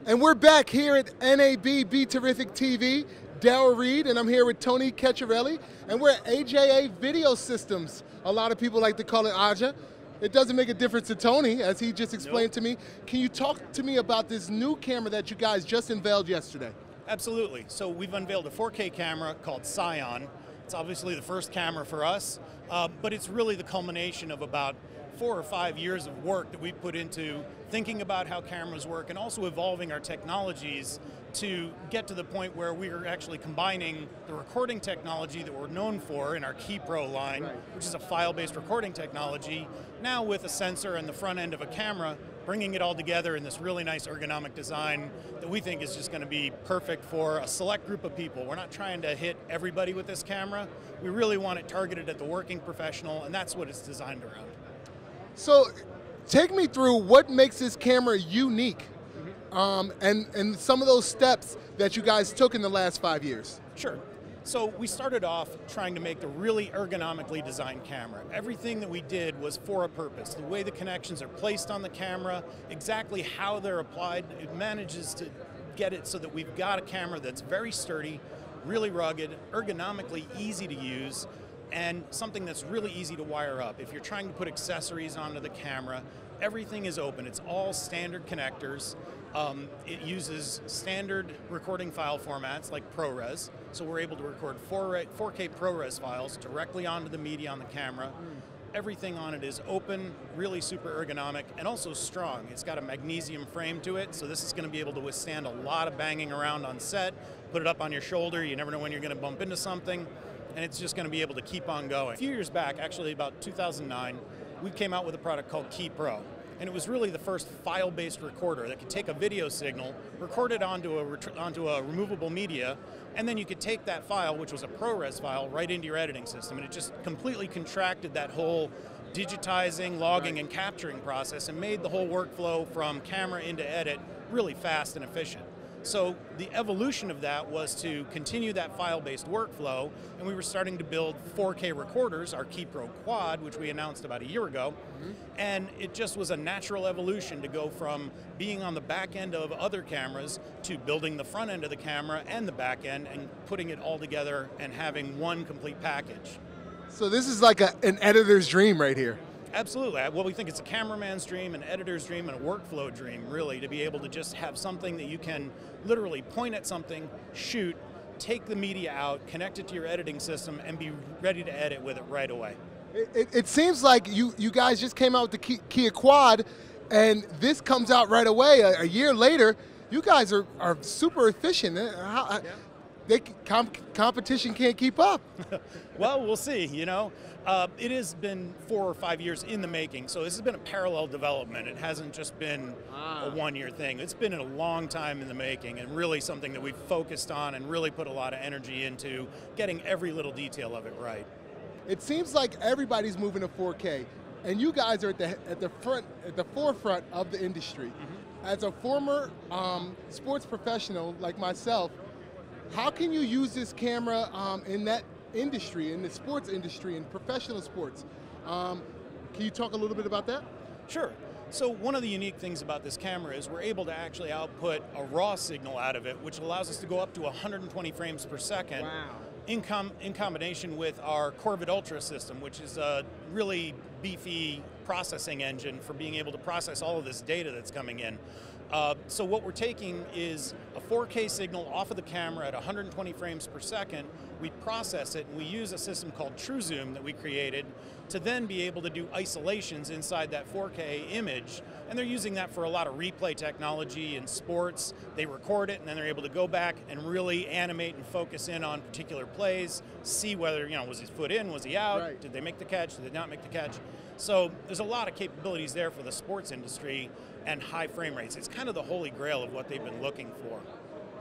And we're back here at NAB Beterrific TV. Daryl Reed, and I'm here with Tony Ceccarelli, and we're at AJA Video Systems. A lot of people like to call it AJA. It doesn't make a difference to Tony, as he just explained to me. Can you talk to me about this new camera that you guys just unveiled yesterday? Absolutely. So we've unveiled a 4K camera called Cion. It's obviously the first camera for us, but it's really the culmination of about 4 or 5 years of work that we put into thinking about how cameras work and also evolving our technologies to get to the point where we are actually combining the recording technology that we're known for in our KeyPro line, which is a file-based recording technology, now with a sensor and the front end of a camera, bringing it all together in this really nice ergonomic design that we think is just going to be perfect for a select group of people. We're not trying to hit everybody with this camera. We really want it targeted at the working professional, and that's what it's designed around. So take me through what makes this camera unique, and some of those steps that you guys took in the last 5 years. Sure. So we started off trying to make a really ergonomically designed camera. Everything that we did was for a purpose. The way the connections are placed on the camera, exactly how they're applied, it manages to get it so that we've got a camera that's very sturdy, really rugged, ergonomically easy to use, and something that's really easy to wire up. If you're trying to put accessories onto the camera, everything is open. It's all standard connectors. It uses standard recording file formats like ProRes, so we're able to record 4K ProRes files directly onto the media on the camera. Everything on it is open, really super ergonomic, and also strong. It's got a magnesium frame to it, so this is going to be able to withstand a lot of banging around on set. Put it up on your shoulder, you never know when you're going to bump into something, and it's just going to be able to keep on going. A few years back, actually about 2009, we came out with a product called KeyPro. And it was really the first file-based recorder that could take a video signal, record it onto a removable media, and then you could take that file, which was a ProRes file, right into your editing system. And it just completely contracted that whole digitizing, logging, and capturing process and made the whole workflow from camera into edit really fast and efficient. So the evolution of that was to continue that file-based workflow, and we were starting to build 4K recorders, our KeyPro Quad, which we announced about a year ago, and it just was a natural evolution to go from being on the back end of other cameras to building the front end of the camera and the back end and putting it all together and having one complete package. So this is like an editor's dream right here. Absolutely. Well, we think it's a cameraman's dream, an editor's dream, and a workflow dream, really, to be able to just have something that you can literally point at something, shoot, take the media out, connect it to your editing system, and be ready to edit with it right away. It seems like you guys just came out with the Kia Quad, and this comes out right away. A year later, you guys are super efficient. Competition can't keep up. Well, we'll see, you know. It has been 4 or 5 years in the making, so this has been a parallel development. It hasn't just been a one-year thing. It's been a long time in the making, and really something that we've focused on and really put a lot of energy into getting every little detail of it right. It seems like everybody's moving to 4K, and you guys are at the forefront of the industry. As a former sports professional like myself, how can you use this camera in that industry, in the sports industry, in professional sports? Can you talk a little bit about that? Sure. So one of the unique things about this camera is we're able to actually output a raw signal out of it, which allows us to go up to 120 frames per second. Wow. In combination with our Corvid Ultra system, which is a really beefy processing engine for being able to process all of this data that's coming in. So what we're taking is a 4K signal off of the camera at 120 frames per second. We process it, and we use a system called TrueZoom that we created to then be able to do isolations inside that 4K image. And they're using that for a lot of replay technology in sports. They record it, and then they're able to go back and really animate and focus in on particular plays, see whether, you know, was his foot in, was he out, did they make the catch, did they not make the catch? So there's a lot of capabilities there for the sports industry and high frame rates. It's kind of the holy grail of what they've been looking for.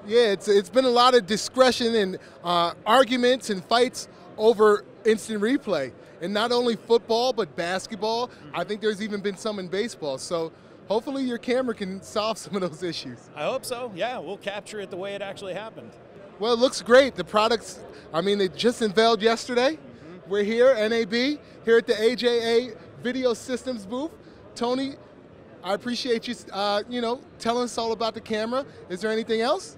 Yeah, it's been a lot of discussion and arguments and fights over instant replay. And not only football, but basketball. I think there's even been some in baseball. So hopefully your camera can solve some of those issues. I hope so. Yeah, we'll capture it the way it actually happened. Well, it looks great. The products, I mean, they just unveiled yesterday. We're here, NAB, here at the AJA Video Systems booth. Tony, I appreciate you, telling us all about the camera. Is there anything else?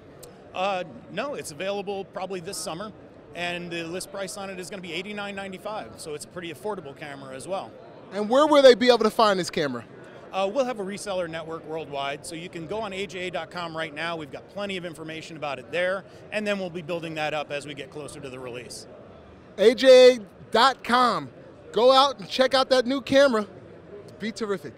No, it's available probably this summer, and the list price on it is going to be $89.95, so it's a pretty affordable camera as well. And where will they be able to find this camera? We'll have a reseller network worldwide, so you can go on aja.com right now. We've got plenty of information about it there, and then we'll be building that up as we get closer to the release. aja.com. Go out and check out that new camera. Be terrific.